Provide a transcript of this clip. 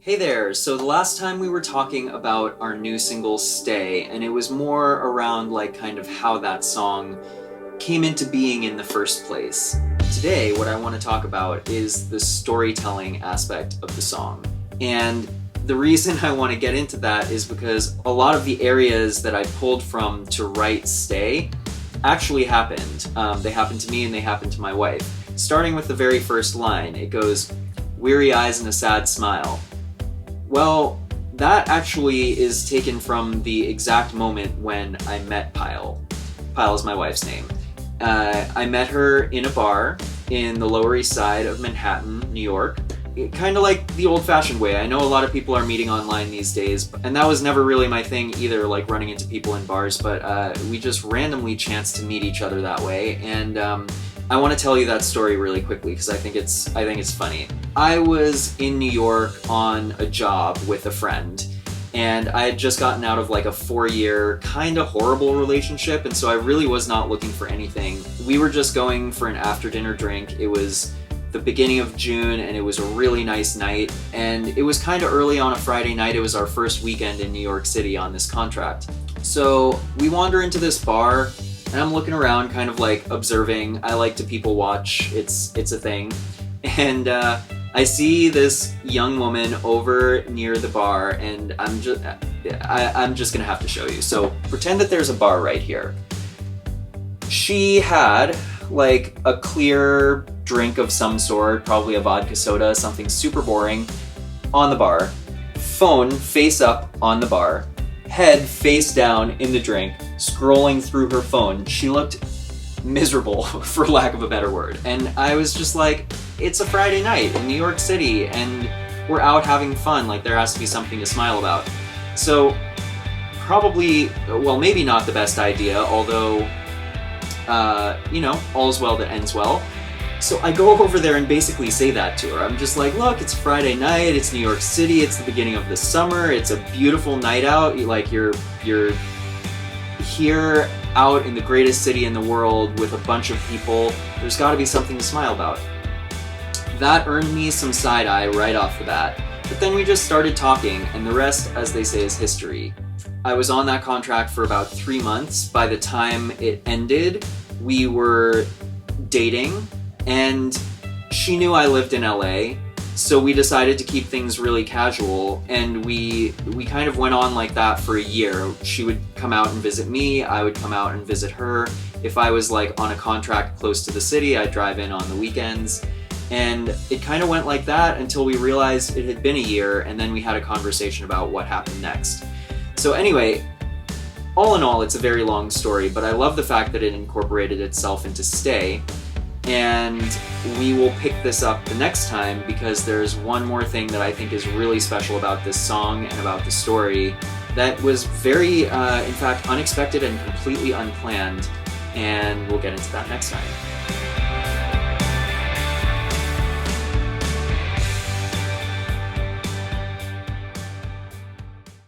Hey there! So the last time we were talking about our new single, Stay, and it was more around like kind of how that song came into being in the first place. Today, what I want to talk about is the storytelling aspect of the song. And the reason I want to get into that is because a lot of the areas that I pulled from to write Stay actually happened. They happened to me and they happened to my wife. Starting with the very first line, it goes, "Weary eyes and a sad smile." Well, that actually is taken from the exact moment when I met Pyle. Pyle is my wife's name. I met her in a bar in the Lower East Side of Manhattan, New York. Kind of like the old-fashioned way. I know a lot of people are meeting online these days, and that was never really my thing either, like running into people in bars, but we just randomly chanced to meet each other that way, and I want to tell you that story really quickly because I think it's funny. I was in New York on a job with a friend, and I had just gotten out of like a 4-year kind of horrible relationship, and so I really was not looking for anything. We were just going for an after-dinner drink. It was the beginning of June, and it was a really nice night, and it was kind of early on a Friday night. It was our first weekend in New York City on this contract. So we wander into this bar, and I'm looking around kind of like observing. I like to people watch, it's a thing. And I see this young woman over near the bar, and I'm just gonna have to show you. So pretend that there's a bar right here. She had like a clear drink of some sort, probably a vodka soda, something super boring, on the bar. Phone face up on the bar. Head face down in the drink, scrolling through her phone. She looked miserable, for lack of a better word. And I was just like, it's a Friday night in New York City, and we're out having fun, like there has to be something to smile about. So, probably, well, maybe not the best idea, although, all's well that ends well. So I go over there and basically say that to her. I'm just like, look, it's Friday night, it's New York City, it's the beginning of the summer, it's a beautiful night out, you're here out in the greatest city in the world with a bunch of people, there's gotta be something to smile about. That earned me some side eye right off the bat, but then we just started talking, and the rest, as they say, is history. I was on that contract for about 3 months. By the time it ended, we were dating, and she knew I lived in LA, so we decided to keep things really casual, and we kind of went on like that for a year. She would come out and visit me, I would come out and visit her. If I was like on a contract close to the city, I'd drive in on the weekends, and it kind of went like that until we realized it had been a year, and then we had a conversation about what happened next. So anyway, all in all, it's a very long story, but I love the fact that it incorporated itself into Stay. And we will pick this up the next time because there's one more thing that I think is really special about this song and about the story that was very, in fact, unexpected and completely unplanned, and we'll get into that next time.